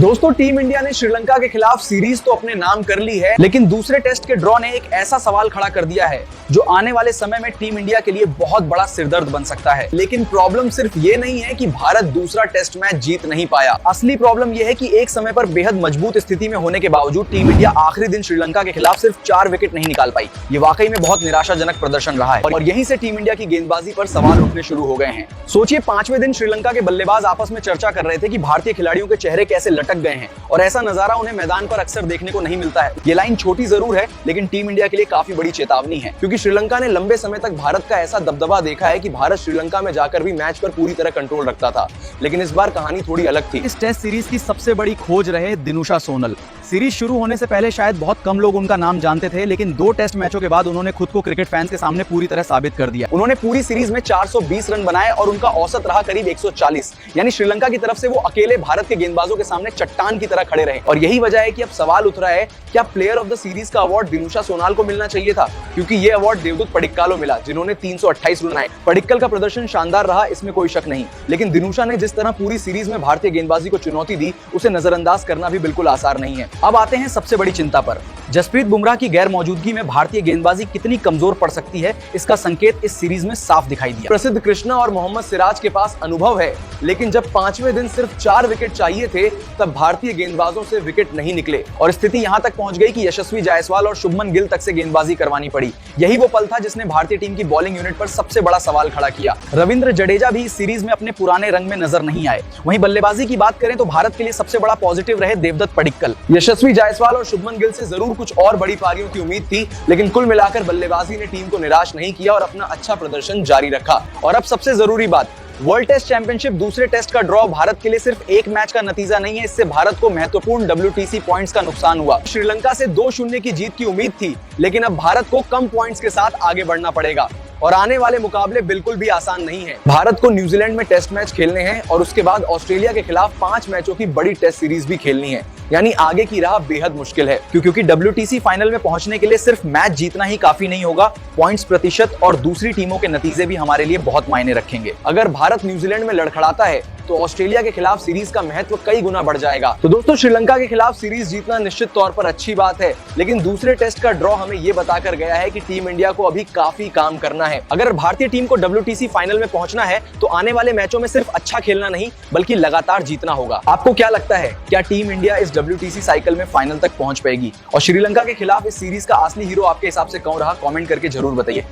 दोस्तों team India ने श्रीलंका के खिलाफ सीरीज तो अपने नाम कर ली है, लेकिन दूसरे टेस्ट के ड्रॉ ने एक ऐसा सवाल खड़ा कर दिया है जो आने वाले समय में टीम इंडिया के लिए बहुत बड़ा सिरदर्द बन सकता है। लेकिन प्रॉब्लम सिर्फ ये नहीं है कि भारत दूसरा टेस्ट मैच जीत नहीं पाया। असली प्रॉब्लम यह है कि एक समय पर बेहद मजबूत स्थिति में होने के बावजूद टीम इंडिया आखिरी दिन श्रीलंका के खिलाफ सिर्फ 4 विकेट नहीं निकाल पाई। ये वाकई में बहुत निराशाजनक प्रदर्शन रहा है और यहीं से टीम इंडिया की गेंदबाजी पर सवाल उठने शुरू हो गए हैं। सोचिए 5वें दिन श्रीलंका के बल्लेबाज आपस में चर्चा कर रहे थे कि भारतीय खिलाड़ियों के चेहरे कैसे लटक गए हैं और ऐसा नजारा उन्हें मैदान पर अक्सर देखने को नहीं मिलता है। ये लाइन छोटी जरूर है, लेकिन टीम इंडिया के लिए काफी बड़ी चेतावनी है, क्योंकि श्रीलंका ने लंबे समय तक भारत का ऐसा दबदबा देखा है कि भारत श्रीलंका में जाकर भी मैच पर पूरी तरह कंट्रोल रखता था। लेकिन इस बार कहानी थोड़ी अलग थी। इस टेस्ट सीरीज की सबसे बड़ी खोज रहे दिनुशा सोनल। सीरीज शुरू होने से पहले शायद बहुत कम लोग उनका नाम जानते थे, लेकिन 2 टेस्ट मैचों के बाद उन्होंने खुद को क्रिकेट फैंस के सामने पूरी तरह साबित कर दिया। उन्होंने पूरी सीरीज में 420 रन बनाए और उनका औसत रहा करीब 140। यानी श्रीलंका की तरफ से वो अकेले भारत के गेंदबाजों के सामने चट्टान की तरह खड़े रहे। और यही वजह है कि अब सवाल उठ रहा है, क्या प्लेयर ऑफ द सीरीज का अवार्ड दिनुशा सोनाल को मिलना चाहिए था? क्योंकि ये अवार्ड देवदूत पडिक्काल मिला, जिन्होंने 328 रन बनाए। पडिक्कल का प्रदर्शन शानदार रहा, इसमें कोई शक नहीं, लेकिन दिनुशा ने जिस तरह पूरी सीरीज में भारतीय गेंदबाजी को चुनौती दी, उसे नजरअंदाज करना भी बिल्कुल आसान नहीं है। अब आते हैं सबसे बड़ी चिंता पर। जसप्रीत बुमराह की गैर मौजूदगी में भारतीय गेंदबाजी कितनी कमजोर पड़ सकती है, इसका संकेत इस सीरीज में साफ दिखाई दिया। प्रसिद्ध कृष्णा और मोहम्मद सिराज के पास अनुभव है, लेकिन जब 5वें दिन सिर्फ 4 विकेट चाहिए थे, तब भारतीय गेंदबाजों से विकेट नहीं निकले और स्थिति यहां तक पहुंच गई कि यशस्वी जायसवाल और शुभमन गिल तक से गेंदबाजी करवानी पड़ी। यही वो पल था जिसने भारतीय टीम की बॉलिंग यूनिट पर सबसे बड़ा सवाल खड़ा किया। रविंद्र जडेजा भी इस सीरीज में अपने पुराने रंग में नजर नहीं आए। वहीं बल्लेबाजी की बात करें तो भारत के लिए सबसे बड़ा पॉजिटिव रहे देवदत्त पडिक्कल। यशस्वी जायसवाल और शुभमन गिल से जरूर कुछ और बड़ी पारियों की उम्मीद थी, लेकिन कुल मिलाकर बल्लेबाजी ने टीम को निराश नहीं किया और अपना अच्छा प्रदर्शन जारी रखा। और अब सबसे जरूरी बात, वर्ल्ड टेस्ट चैंपियनशिप दूसरे टेस्ट का ड्रॉ भारत के लिए सिर्फ एक मैच का नतीजा नहीं है। इससे भारत को महत्वपूर्ण WTC पॉइंट्स का नुकसान हुआ। श्रीलंका से 2-0 की जीत की उम्मीद थी, लेकिन अब भारत को कम पॉइंट्स के साथ आगे बढ़ना पड़ेगा और आने वाले मुकाबले बिल्कुल भी आसान नहीं है। भारत को न्यूजीलैंड में टेस्ट मैच खेलने हैं और उसके बाद ऑस्ट्रेलिया के खिलाफ 5 मैचों की बड़ी टेस्ट सीरीज भी खेलनी है। यानी आगे की राह बेहद मुश्किल है, क्योंकि WTC फाइनल में पहुंचने के लिए सिर्फ मैच जीतना ही काफी नहीं होगा। पॉइंट्स प्रतिशत और दूसरी टीमों के नतीजे भी हमारे लिए बहुत मायने रखेंगे। अगर भारत न्यूजीलैंड में लड़खड़ाता है तो ऑस्ट्रेलिया के खिलाफ सीरीज का महत्व कई गुना बढ़ जाएगा। तो दोस्तों, श्रीलंका के खिलाफ सीरीज जीतना निश्चित तौर पर अच्छी बात है, लेकिन दूसरे टेस्ट का ड्रॉ हमें ये बताकर गया है कि टीम इंडिया को अभी काफी काम करना है। अगर भारतीय टीम को WTC फाइनल में पहुंचना है तो आने वाले मैचों में सिर्फ अच्छा खेलना नहीं, बल्कि लगातार जीतना होगा। आपको क्या लगता है, क्या टीम इंडिया इस WTC साइकिल में फाइनल तक पहुंच पाएगी? और श्रीलंका के खिलाफ इस सीरीज का असली हीरो आपके हिसाब से कौन रहा? कमेंट करके जरूर बताइए।